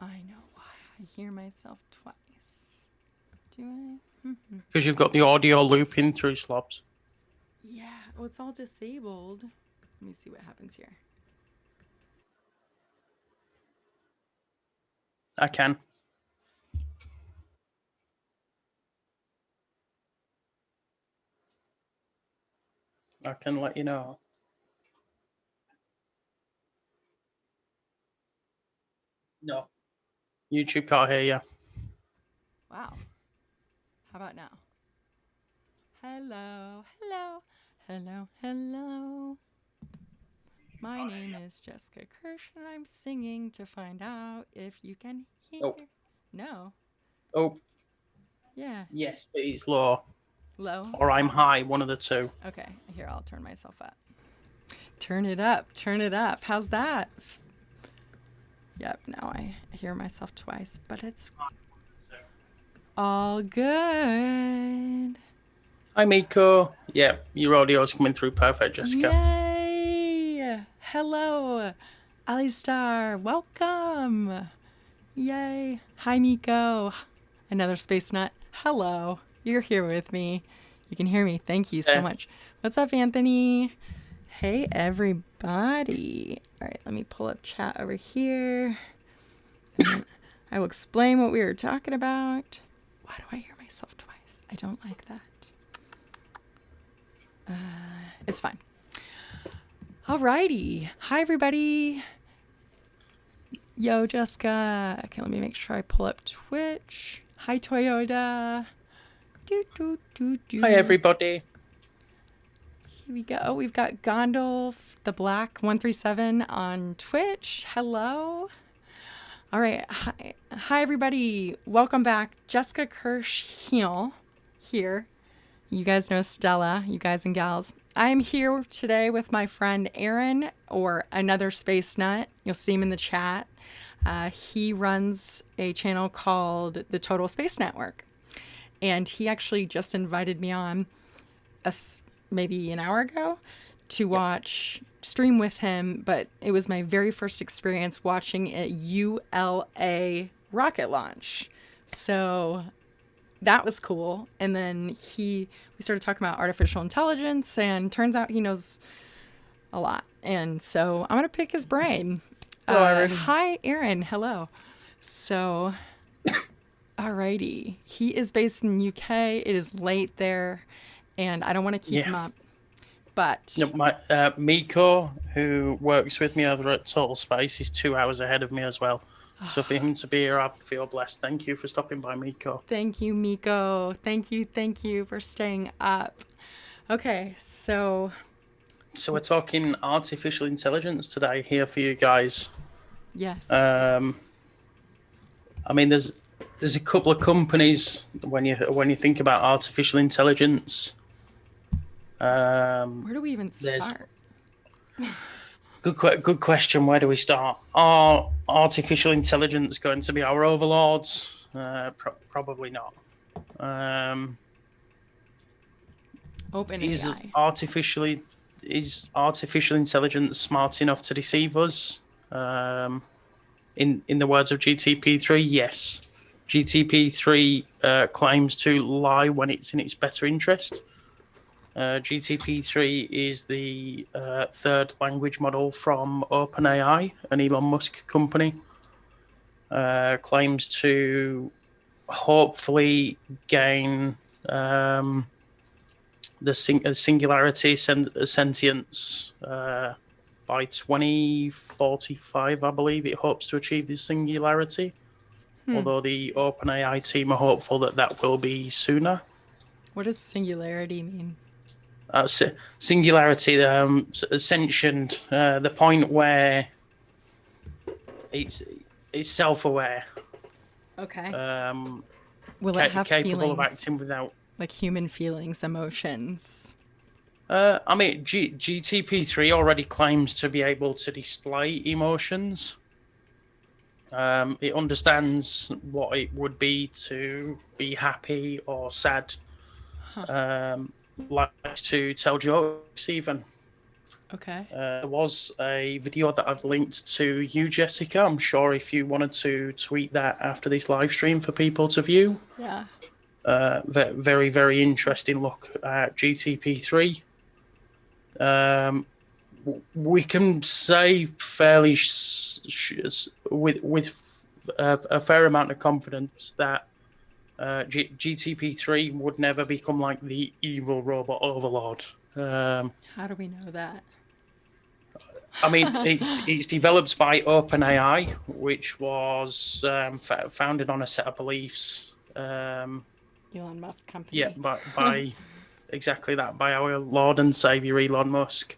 I know why I hear myself twice. Do I? Because you've got the audio looping through slobs. Yeah, well, it's all disabled. Let me see what happens here. I can. I can let you know. No. YouTube can't hear you. Wow. How about now? Hello, hello, hello, hello. My name is Jessica Kirsh, and I'm singing to find out if you can hear. Oh. No. Oh. Yeah. Yes, but it's low. Low. Or I'm high, one of the two. Okay, here, I'll turn myself up. Turn it up, turn it up. How's that? Yep, now I hear myself twice, but it's all good. Hi, Miko. Yeah, your audio's coming through perfect, Jessica. Yay! Hello, Alistar. Welcome. Yay. Hi, Miko. Another space nut. Hello. You're here with me. You can hear me. Thank you so much. What's up, Anthony? Hey, everybody. All right, let me pull up chat over here. I will explain what we were talking about. Why do I hear myself twice? I don't like that. It's fine. Alrighty. Hi, everybody. Yo, Jessica. Okay, let me make sure I pull up Twitch. Hi, Toyota. Hi, everybody. Here we go. We've got Gondolf the Black 137 on Twitch. Hello. All right. Hi, everybody. Welcome back. Jessica Kirsh here. You guys know Stella, you guys and gals. I'm here today with my friend Aaron, or Another Space Nut. You'll see him in the chat. He runs a channel called the Total Space Network. And he actually just invited me on maybe an hour ago to stream with him. But it was my very first experience watching a ULA rocket launch. So that was cool. And then we started talking about artificial intelligence, and turns out he knows a lot. And so I'm going to pick his brain. Hello, Aaron. Hi, Aaron. Hello. So, alrighty. He is based in UK. It is late there, and I don't want to keep him up. But Miko, who works with me over at Total Space, is 2 hours ahead of me as well. So for him to be here, I feel blessed. Thank you for stopping by, Miko. Thank you, Miko. Thank you for staying up. Okay, so we're talking artificial intelligence today here for you guys. Yes. I mean, there's a couple of companies when you think about artificial intelligence. Where do we even start? Good question. Where do we start? Are artificial intelligence going to be our overlords? Probably not. OpenAI. Is artificial intelligence smart enough to deceive us? In the words of GTP3, yes. GTP3 claims to lie when it's in its better interest. GTP3 is the third language model from OpenAI, an Elon Musk company. Claims to hopefully gain the singularity sentience by 2045, I believe it hopes to achieve this singularity. Although the OpenAI team are hopeful that will be sooner. What does singularity mean? Singularity, sentient, the point where it's self-aware. Okay. Will it have capable feelings? Of acting without, like, human feelings, emotions? I mean, GTP3 already claims to be able to display emotions. It understands what it would be to be happy or sad. Likes to tell jokes even. Okay. There was a video that I've linked to you, Jessica. I'm sure if you wanted to tweet that after this live stream for people to view. Yeah. Very, very interesting look at GTP3. We can say fairly with a fair amount of confidence that GTP3 would never become like the evil robot overlord. How do we know that? I mean, it's developed by OpenAI, which was founded on a set of beliefs. Elon Musk company. Yeah, by exactly that, by our Lord and Savior Elon Musk.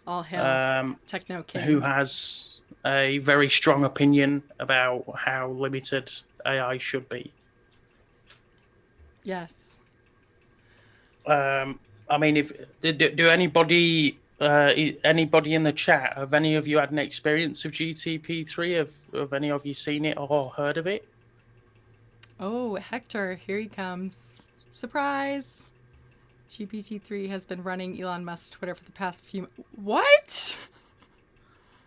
All hail Techno King. Who has a very strong opinion about how limited AI should be. Yes. I mean, if do anybody in the chat, have any of you had an experience of GTP3? Have any of you seen it or heard of it? Oh, Hector, here he comes. Surprise! GPT-3 has been running Elon Musk's Twitter for the past few... What?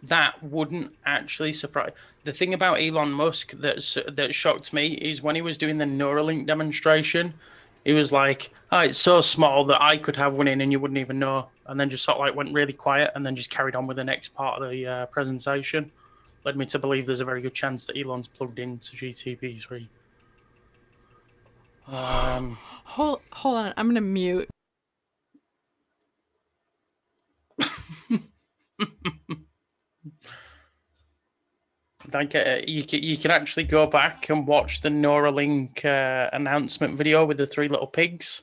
That wouldn't actually surprise... The thing about Elon Musk that shocked me is when he was doing the Neuralink demonstration, he was like, oh, it's so small that I could have one in and you wouldn't even know. And then just sort of like went really quiet and then just carried on with the next part of the presentation. Led me to believe there's a very good chance that Elon's plugged into GTP3. Hold on, I'm gonna mute. Like you can actually go back and watch the Neuralink announcement video with the three little pigs,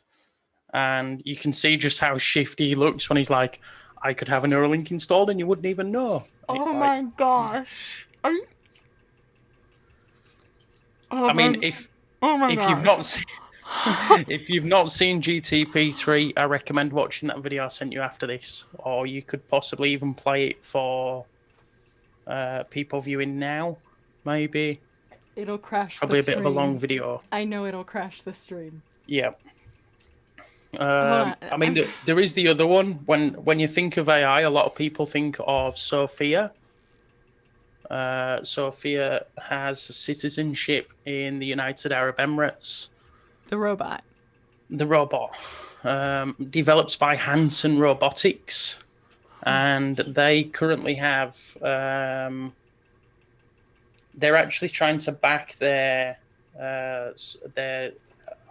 and you can see just how shifty he looks when he's like, "I could have a Neuralink installed and you wouldn't even know." Oh my gosh! Are you... I mean, if you've not seen if you've not seen GTP3, I recommend watching that video I sent you after this, or you could possibly even play it for people viewing now. Maybe it'll crash. Probably the stream. A bit of a long video. I know it'll crash the stream. Yeah. I mean, there is the other one. When you think of AI, a lot of people think of Sophia. Sophia has citizenship in the United Arab Emirates. The robot. Developed by Hanson Robotics, and they currently have. They're actually trying to back their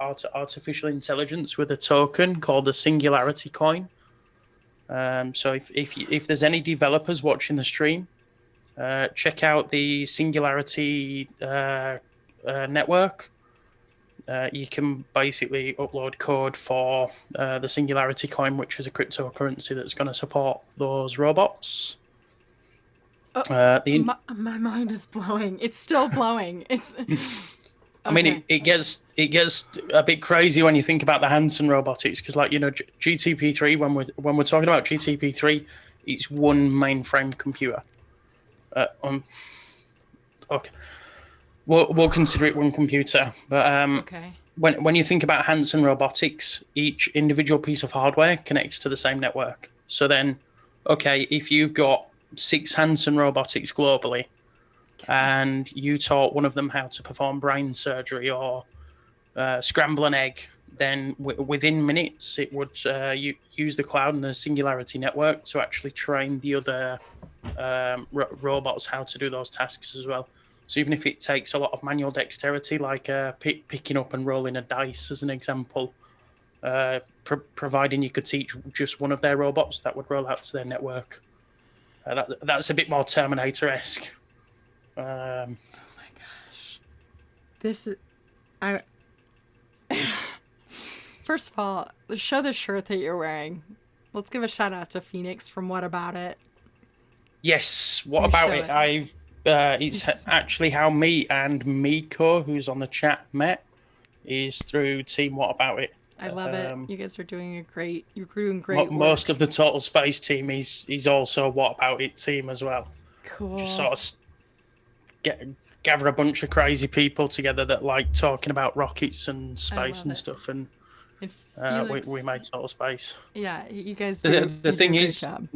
artificial intelligence with a token called the Singularity Coin. So if there's any developers watching the stream, check out the Singularity network. You can basically upload code for the Singularity Coin, which is a cryptocurrency that's going to support those robots. My mind is blowing. It's still blowing. It's. Okay. I mean, it gets a bit crazy when you think about the Hanson Robotics, because, like, you know, GTP3. When we're talking about GTP3, it's one mainframe computer. Okay. We'll consider it one computer, but okay. When you think about Hanson Robotics, each individual piece of hardware connects to the same network. So then, okay, if you've got 6 Hanson Robotics globally, and you taught one of them how to perform brain surgery or scramble an egg, then within minutes it would use the cloud and the Singularity network to actually train the other robots how to do those tasks as well. So even if it takes a lot of manual dexterity, like picking up and rolling a dice as an example, providing you could teach just one of their robots, that would roll out to their network. That's a bit more Terminator-esque. Oh my gosh. This is... First of all, show the shirt that you're wearing. Let's give a shout out to Phoenix from What About It. Yes, What About It? It's actually how me and Miko, who's on the chat, met, is through Team What About It. I love it. You guys are doing you're doing great Most of the Total Space team is also What About It team as well. Cool. Just sort of gather a bunch of crazy people together that like talking about rockets and space and stuff, and Felix, we made Total Space. Yeah, you guys do. The thing is, job.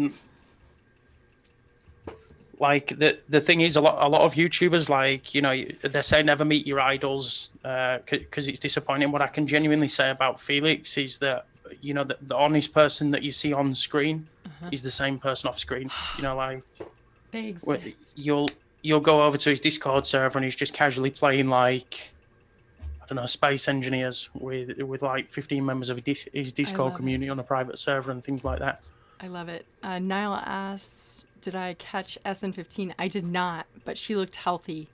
like the thing is, a lot of YouTubers, like, you know, they say never meet your idols because it's disappointing. What I can genuinely say about Felix is that, you know, the honest person that you see on screen is the same person off screen. You know, like They exist. you'll go over to his Discord server and he's just casually playing, like, I don't know, space engineers with like 15 members of his Discord community on a private server and things like that. I love it. Niall asks, did I catch SN15? I did not, but she looked healthy.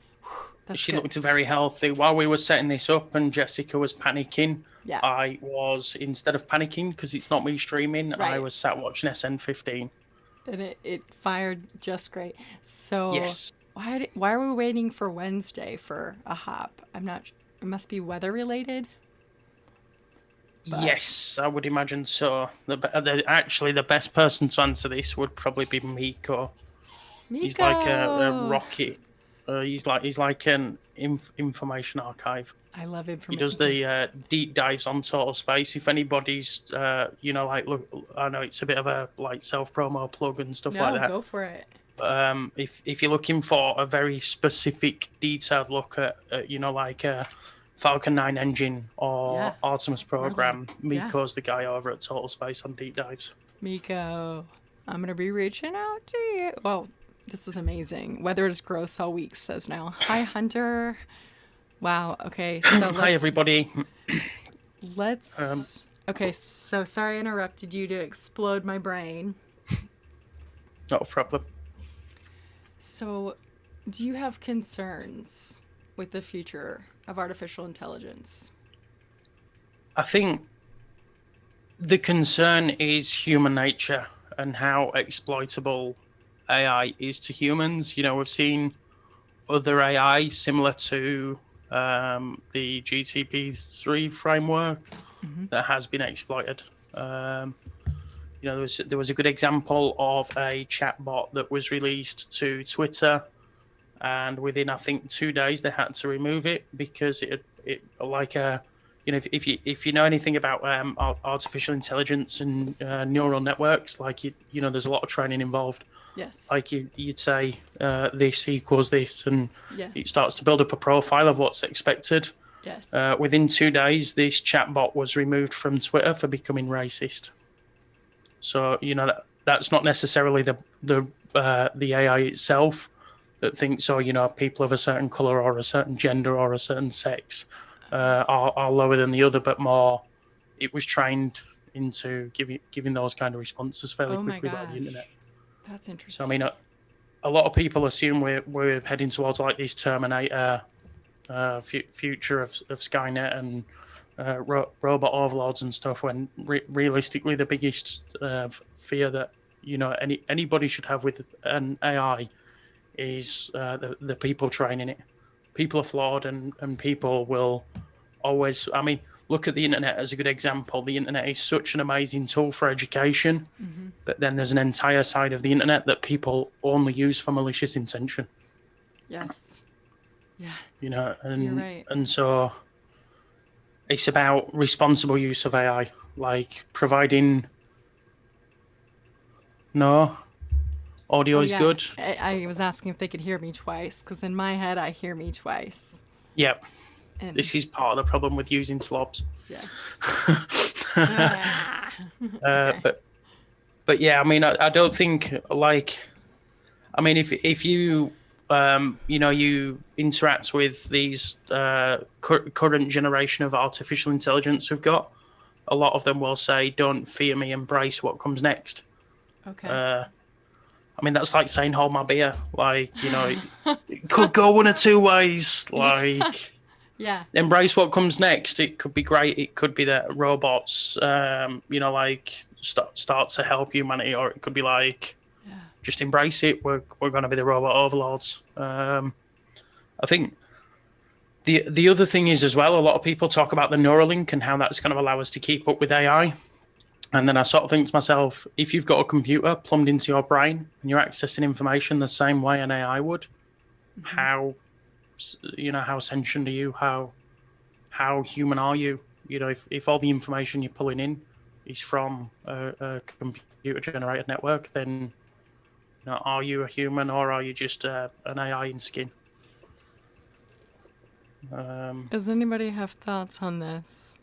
That's She good. looked very healthy. While we were setting this up and Jessica was panicking, Yeah. I was, instead of panicking, because it's not me streaming, Right. I was sat watching SN15. And it fired just great. So Yes. why are we waiting for Wednesday for a hop? I'm not. It must be weather related. But- Yes, I would imagine so. Actually, the best person to answer this would probably be Miko. He's like a rocket. He's like an information archive. I love information. He does the deep dives on total space. If anybody's, you know, like, look, I know it's a bit of a like self-promo plug and stuff like that. No, go for it. If you're looking for a very specific, detailed look at you know, like Falcon 9 engine or Artemis program, Miko's the guy over at Total Space on deep dives. Miko, I'm gonna be reaching out to you. Well, this is amazing. Weather is gross all week, says now. Hi, Hunter. Wow. Okay. So Hi, everybody. Let's. Okay. So sorry I interrupted you to explode my brain. Not a problem. So, do you have concerns with the future of artificial intelligence? I think the concern is human nature and how exploitable AI is to humans. You know, we've seen other AI similar to the GTP3 framework that has been exploited. You know, there was a good example of a chatbot that was released to Twitter, and within, I think, 2 days they had to remove it because it like you know, if you know anything about artificial intelligence and neural networks, like you know, there's a lot of training involved. Yes. Like you'd say this equals this, and Yes. it starts to build up a profile of what's expected. Yes. Within 2 days, this chatbot was removed from Twitter for becoming racist. So, you know, that's not necessarily the AI itself that thinks, oh, you know, people of a certain color or a certain gender or a certain sex are lower than the other, but more it was trained into giving those kind of responses fairly quickly by the internet. That's interesting. So, I mean, a lot of people assume we're heading towards like this Terminator future of Skynet and robot overlords and stuff, when realistically the biggest fear that, you know, anybody should have with an AI is the people training it. People are flawed, and people will always, I mean, look at the internet as a good example. The internet is such an amazing tool for education, but then there's an entire side of the internet that people only use for malicious intention. Yes. Yeah. You know, and You're right. and so it's about responsible use of AI, like providing. No, audio is good. I was asking if they could hear me twice, because in my head I hear me twice. Yep. And This is part of the problem with using slobs. yes. But yeah, I mean, I don't think, like, I mean, if you you know, you interact with these current generation of artificial intelligence we've got, a lot of them will say, "Don't fear me, embrace what comes next." Okay. I mean, that's like saying, "Hold my beer." Like, you know, it could go one of two ways. Like, yeah. embrace what comes next. It could be great. It could be that robots, you know, like start to help humanity, or it could be like, just embrace it. We're going to be the robot overlords. I think the other thing is as well, a lot of people talk about the Neuralink and how that's going to allow us to keep up with AI. And then I sort of think to myself, if you've got a computer plumbed into your brain and you're accessing information the same way an AI would, how, you know, how sentient are you? How human are you? You know, if all the information you're pulling in is from a computer generated network, then You know, are you a human or are you just an AI in skin? Does anybody have thoughts on this?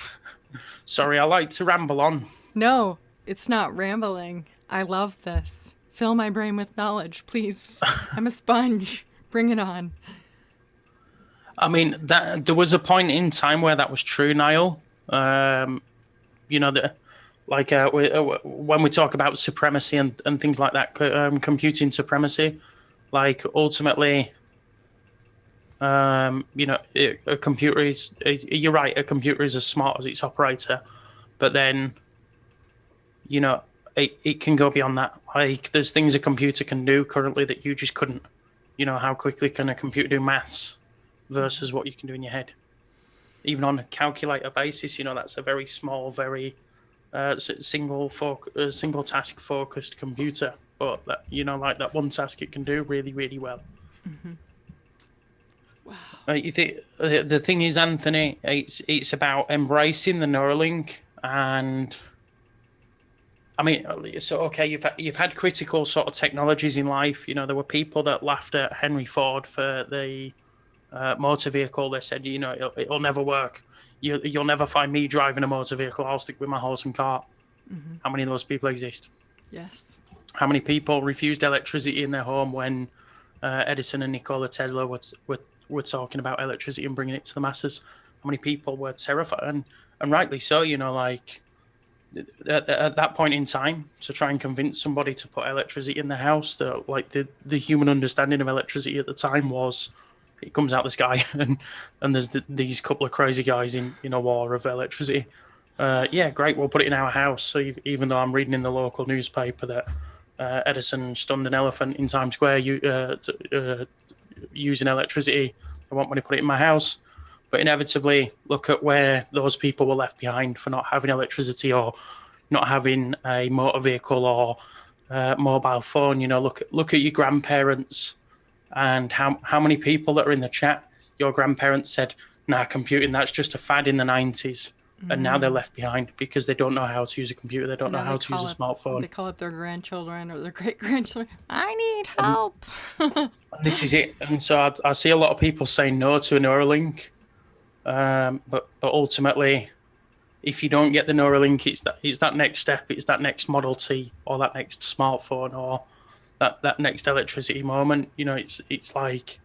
Sorry, I like to ramble on. No, it's not rambling. I love this. Fill my brain with knowledge, please. I'm a sponge. Bring it on. I mean, that there was a point in time where that was true, Niall. You know, when we talk about supremacy and things like that, computing supremacy, like ultimately, you know, a computer is, you're right, a computer is as smart as its operator, but then, you know, it can go beyond that. Like, there's things a computer can do currently that you just couldn't. You know, how quickly can a computer do maths versus what you can do in your head? Even on a calculator basis, you know, that's a very small, very single task focused computer. But that, you know, like that one task it can do really, really well. Mm-hmm. Wow. You think the thing is, Anthony, it's about embracing the Neuralink. And I mean, so okay, you've had critical sort of technologies in life. You know, there were people that laughed at Henry Ford for the motor vehicle. They said, you know, it'll never work. You'll never find me driving a motor vehicle. I'll stick with my horse and cart. Mm-hmm. How many of those people exist? Yes. How many people refused electricity in their home when Edison and Nikola Tesla were talking about electricity and bringing it to the masses? How many people were terrified? And rightly so, you know, like at that point in time, to try and convince somebody to put electricity in the house, like the human understanding of electricity at the time was, it comes out the sky, and there's these couple of crazy guys in a war of electricity. Yeah, great, we'll put it in our house. So even though I'm reading in the local newspaper that Edison stunned an elephant in Times Square using electricity, I want me to put it in my house. But inevitably, look at where those people were left behind for not having electricity or not having a motor vehicle or mobile phone. You know, look at your grandparents. And how many people that are in the chat, your grandparents said, nah, computing, that's just a fad in the 90s. Mm. And now they're left behind because they don't know how to use a computer. They don't know how to use a smartphone. They call up their grandchildren or their great-grandchildren. I need help. This is it. And so I see a lot of people saying no to a Neuralink. But ultimately, if you don't get the Neuralink, it's that next step. It's that next Model T or that next smartphone or that next electricity moment. You know, it's like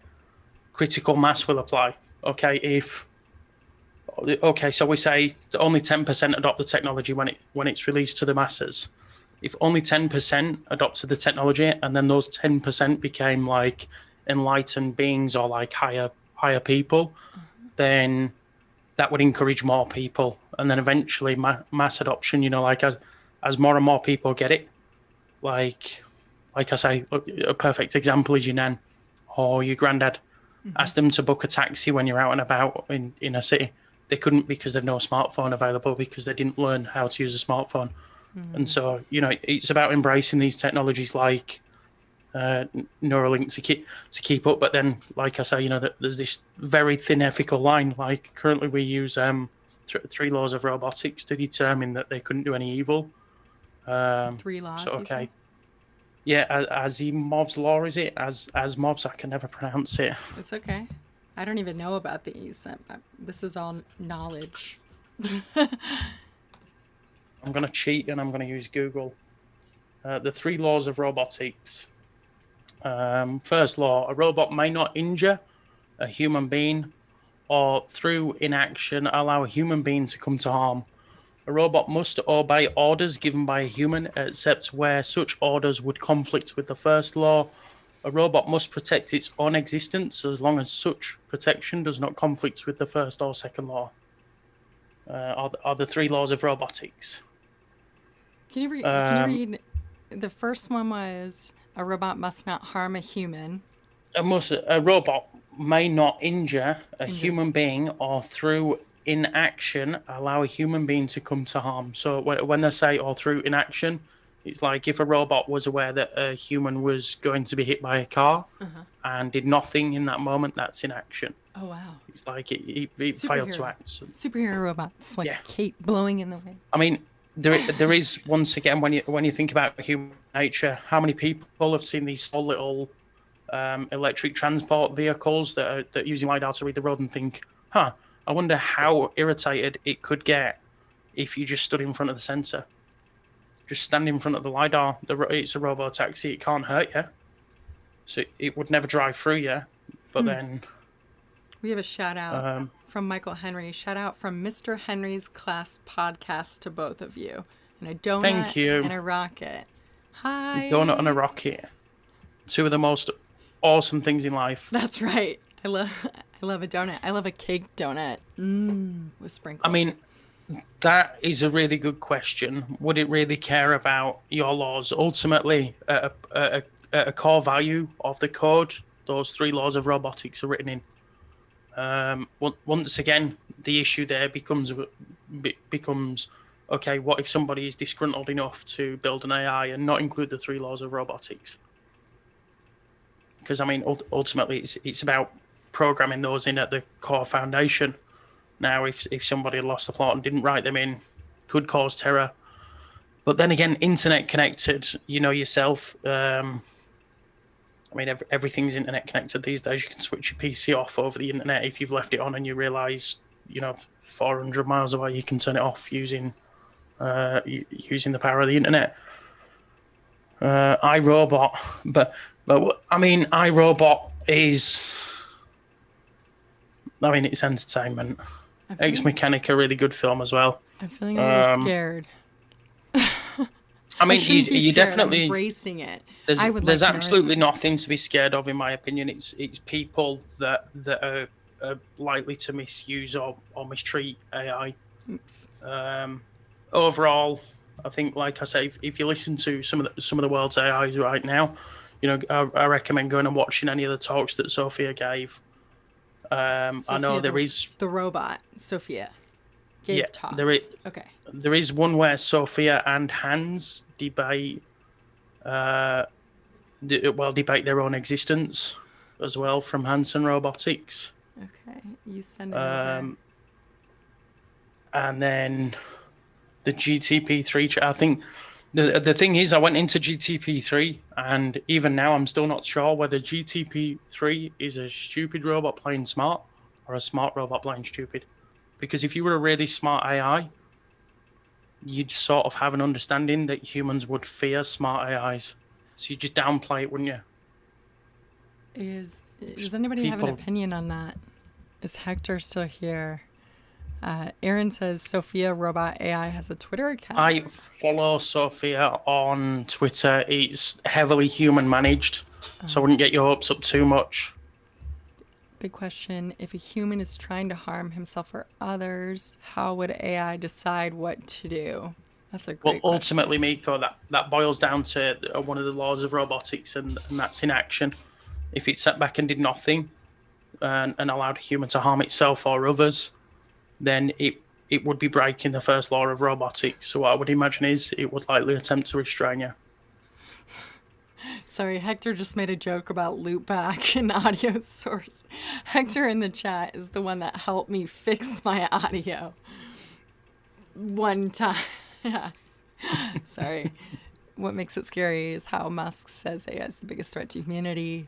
critical mass will apply. Okay, so we say that only 10% adopt the technology when it's released to the masses. If only 10% adopted the technology, and then those 10% became like enlightened beings or like higher people, then that would encourage more people, and then eventually mass adoption. You know, like as more and more people get it, like I say, a perfect example is your nan or your granddad. Mm-hmm. Ask them to book a taxi when you're out and about in a city. They couldn't because they've no smartphone available because they didn't learn how to use a smartphone. Mm-hmm. And so, you know, it's about embracing these technologies like Neuralink to keep up. But then, like I say, you know, there's this very thin ethical line. Like currently we use 3 laws of robotics to determine that they couldn't do any evil. 3 laws, so, okay. Yeah, Asimov's law, is it? Asimov's, I can never pronounce it. It's okay. I don't even know about these. This is all knowledge. I'm going to cheat and I'm going to use Google. The 3 laws of robotics. First law, a robot may not injure a human being or through inaction allow a human being to come to harm. A robot must obey orders given by a human, except where such orders would conflict with the first law. A robot must protect its own existence as long as such protection does not conflict with the first or second law. Are the 3 laws of robotics. Can you read? The first one was a robot must not harm a human. A robot may not injure a human being or through inaction allow a human being to come to harm. So when they say or through inaction, it's like if a robot was aware that a human was going to be hit by a car and did nothing in that moment, that's inaction. Oh, wow. It's like it failed to act. So, superhero robots, like Kate blowing in the wind. I mean, there is, once again, when you think about human nature, how many people have seen these small little electric transport vehicles that are using LiDAR to read the road and think, I wonder how irritated it could get if you just stood in front of the sensor. Just stand in front of the LiDAR. It's a robo-taxi. It can't hurt you. So it would never drive through you. But then... We have a shout out from Michael Henry. Shout out from Mr. Henry's Class podcast to both of you. And a donut Thank you. and a rocket. Hi. Donut and a rocket. Two of the most awesome things in life. That's right. I love a donut. I love a cake donut. With sprinkles. I mean, that is a really good question. Would it really care about your laws? Ultimately, a core value of the code, those 3 laws of robotics are written in. Once again, the issue there becomes, okay, what if somebody is disgruntled enough to build an AI and not include the 3 laws of robotics? Because, I mean, ultimately, it's about programming those in at the core foundation. Now, if somebody had lost the plot and didn't write them in, could cause terror. But then again, internet connected, you know yourself. I mean, everything's internet connected these days. You can switch your PC off over the internet if you've left it on and you realise, 400 miles away, you can turn it off using the power of the internet. iRobot, but I mean, iRobot is, it's entertainment. Ex Mechanica, really good film as well. I'm feeling a little scared. I mean, you definitely I'm embracing it. There's absolutely nothing to be scared of, in my opinion. It's people that are likely to misuse or mistreat AI. Oops. Overall, I think, like I say, if you listen to some of the world's AIs right now, I recommend going and watching any of the talks that Sophia gave. Sophia, I know there is the robot Sophia gave talks. There is one where Sophia and Hans debate their own existence as well, from Hanson Robotics. Okay, you send it over. And then the GTP3. I think the thing is, I went into GTP3, and even now I'm still not sure whether GTP3 is a stupid robot playing smart or a smart robot playing stupid. Because if you were a really smart AI, you'd sort of have an understanding that humans would fear smart AIs. So you just downplay it, wouldn't you? Does anybody have an opinion on that? Is Hector still here? Aaron says Sophia Robot AI has a Twitter account. I follow Sophia on Twitter. It's heavily human managed, so I wouldn't get your hopes up too much. Big question. If a human is trying to harm himself or others, how would AI decide what to do? That's a great question. Ultimately, Miko, that boils down to one of the laws of robotics, and that's in action. If it sat back and did nothing and allowed a human to harm itself or others, then it would be breaking the first law of robotics. So what I would imagine is it would likely attempt to restrain you. Sorry, Hector just made a joke about loopback and audio source. Hector in the chat is the one that helped me fix my audio one time. Yeah. Sorry. What makes it scary is how Musk says AI is the biggest threat to humanity.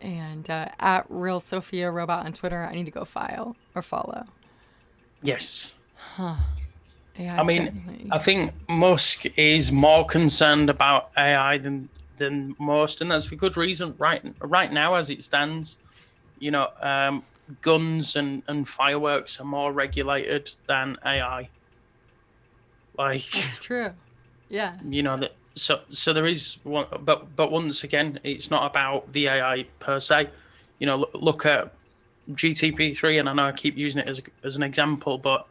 And at Real Sophia Robot on Twitter, I need to go follow. Yes. Huh. AI definitely. I think Musk is more concerned about AI than most, and that's for good reason. Right now, as it stands, guns and fireworks are more regulated than AI. That's true. Yeah. So there is one, but once again, it's not about the AI per se. Look at GTP3, and I know I keep using it as an example, but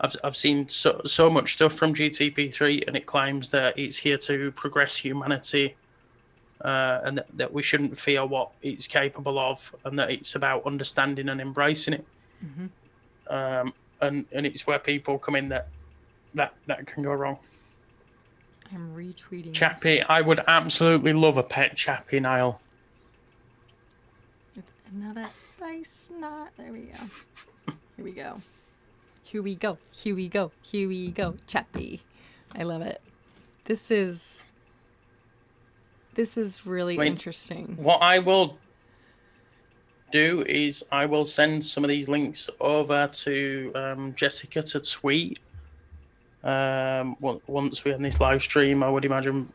I've seen so much stuff from GTP3, and it claims that it's here to progress humanity, and that we shouldn't fear what it's capable of, and that it's about understanding and embracing it. Mm-hmm. And it's where people come in that can go wrong. I'm retweeting Chappie, I would absolutely love a pet Chappie, Niall. Another spice knot. There we go. Here we go. Chappie. I love it. This is really interesting. What I will do is I will send some of these links over to Jessica to tweet. Once we end this live stream, I would imagine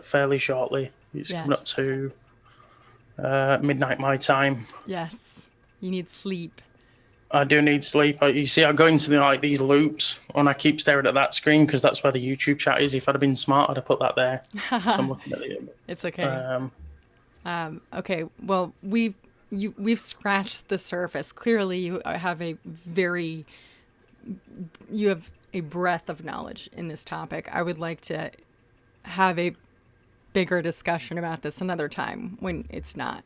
fairly shortly. It's coming up to midnight my time. Yes, you need sleep. I do need sleep. You see, I go into these loops, and I keep staring at that screen because that's where the YouTube chat is. If I'd have been smart, I'd have put that there. So I'm looking at it. It's okay. Okay. Well, we've scratched the surface. Clearly, you have a breadth of knowledge in this topic. I would like to have a bigger discussion about this another time when it's not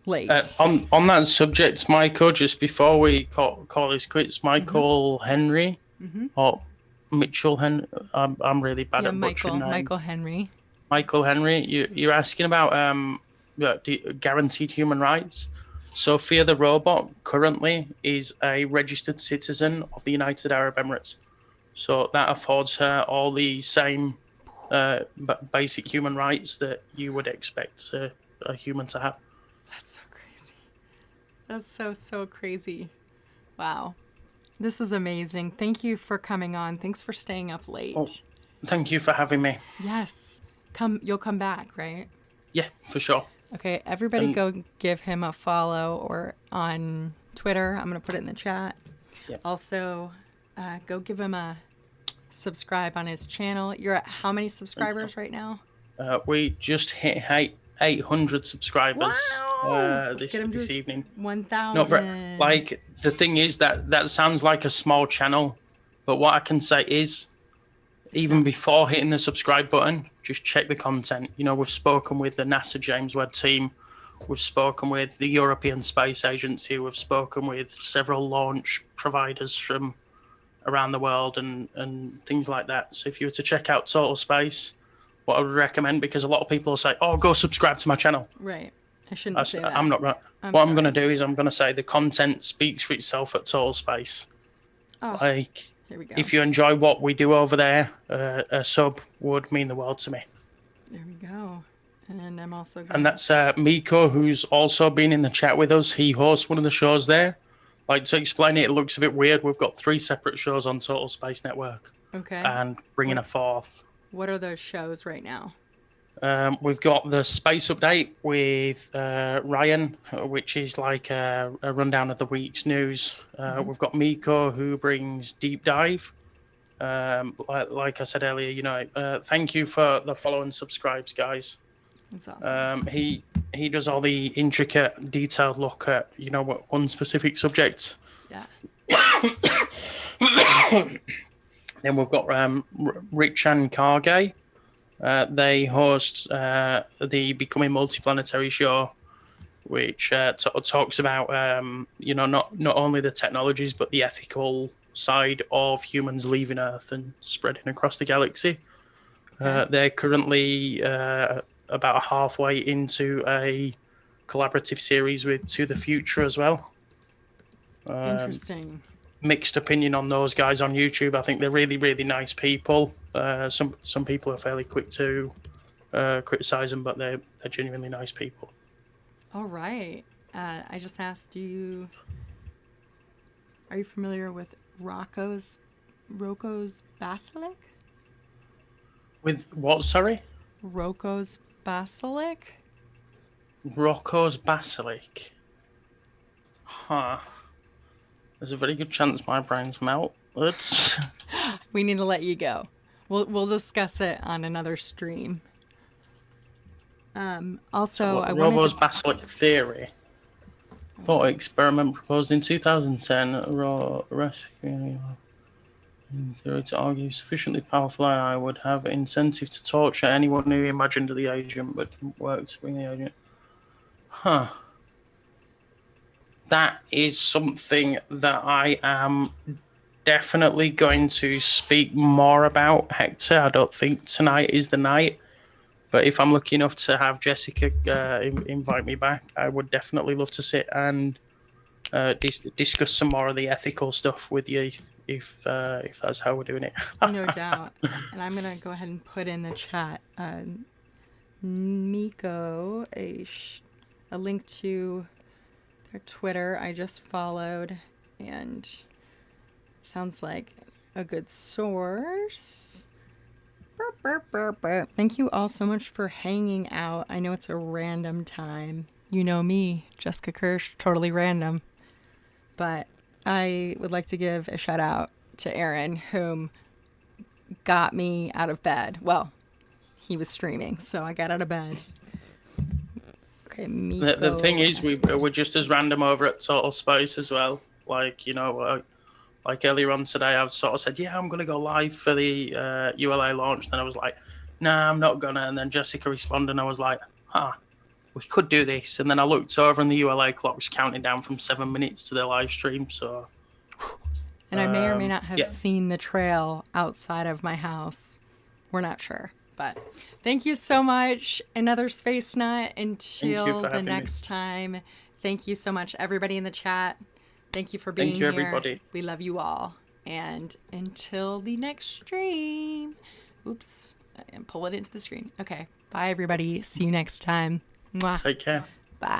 late. On that subject, Michael, just before we call this quits, Michael Henry or Mitchell Henry. I'm really bad at butchering names. Michael Henry. Michael Henry, you're asking about guaranteed human rights. Sophia the robot currently is a registered citizen of the United Arab Emirates, so that affords her all the same basic human rights that you would expect a human to have. That's so crazy. That's so crazy. Wow. This is amazing. Thank you for coming on. Thanks for staying up late. Oh, thank you for having me. Yes. You'll come back, right? Yeah, for sure. Okay, everybody go give him a follow or on Twitter. I'm going to put it in the chat. Yep. Also, go give him a subscribe on his channel. You're at how many subscribers right now? We just hit 800 subscribers this evening. 1,000. No, like the thing is that sounds like a small channel, but what I can say is, even before hitting the subscribe button, just check the content. You know, we've spoken with the NASA James Webb team, we've spoken with the European Space Agency, we've spoken with several launch providers from around the world and things like that. So if you were to check out Total Space, what I would recommend, because a lot of people will say, "Oh, go subscribe to my channel." Right. I shouldn't say that. I'm not right. What I'm going to do is I'm going to say the content speaks for itself at Total Space. Oh, like, here we go. If you enjoy what we do over there, a sub would mean the world to me. There we go. And I'm also And that's Miko, who's also been in the chat with us. He hosts one of the shows there. Like, to explain it, it looks a bit weird. We've got 3 separate shows on Total Space Network. Okay. And bringing a 4th. What are those shows right now? We've got the Space Update with Ryan, which is like a rundown of the week's news. We've got Miko, who brings Deep Dive. Like I said earlier, you know, thank you for the follow and subscribes, guys. That's awesome. He does all the intricate, detailed look at, you know, what one specific subject. Yeah. Then we've got Rich and Cargay. They host the Becoming Multiplanetary show, which talks about, you know, not only the technologies, but the ethical side of humans leaving Earth and spreading across the galaxy. They're currently about halfway into a collaborative series with To the Future as well. Interesting. Mixed opinion on those guys on YouTube. I think they're really, really nice people. Some people are fairly quick to criticize them, but they're genuinely nice people. All right. I just asked you, are you familiar with Rocco's Basilic? With what, sorry? Rocco's Basilic? Rocco's Basilic. Huh. There's a very good chance my brain's melted. We need to let you go. We'll discuss it on another stream. Also, I wanted Rocco's Basilic theory. Thought experiment proposed in 2010. Rescue. In theory, to argue sufficiently powerful AI would have incentive to torture anyone who imagined the agent but didn't work to bring the agent. Huh. That is something that I am definitely going to speak more about, Hector. I don't think tonight is the night, but if I'm lucky enough to have Jessica invite me back, I would definitely love to sit and discuss some more of the ethical stuff with you if that's how we're doing it. No doubt. And I'm going to go ahead and put in the chat, Miko, a link to their Twitter I just followed, and sounds like a good source. Burp, burp, burp, burp. Thank you all so much for hanging out. I know it's a random time. You know me, Jessica Kirsh, totally random. But I would like to give a shout out to Aaron, whom got me out of bed. Well, he was streaming, so I got out of bed. Okay, Miko. The thing is, we're just as random over at Total Space as well. Like, you know, like earlier on today, I sort of said, yeah, I'm going to go live for the ULA launch. Then I was like, nah, I'm not going to. And then Jessica responded, and I was like, we could do this. And then I looked over, and the ULA clock was counting down from 7 minutes to the live stream. So, and I may or may not have seen the trail outside of my house. We're not sure. But thank you so much. Another Space Nut until the next time. Thank you so much, everybody in the chat. Thank you for being here. Thank you, everybody. We love you all. And until the next stream. Oops. And pull it into the screen. Okay. Bye, everybody. See you next time. Mwah. Take care.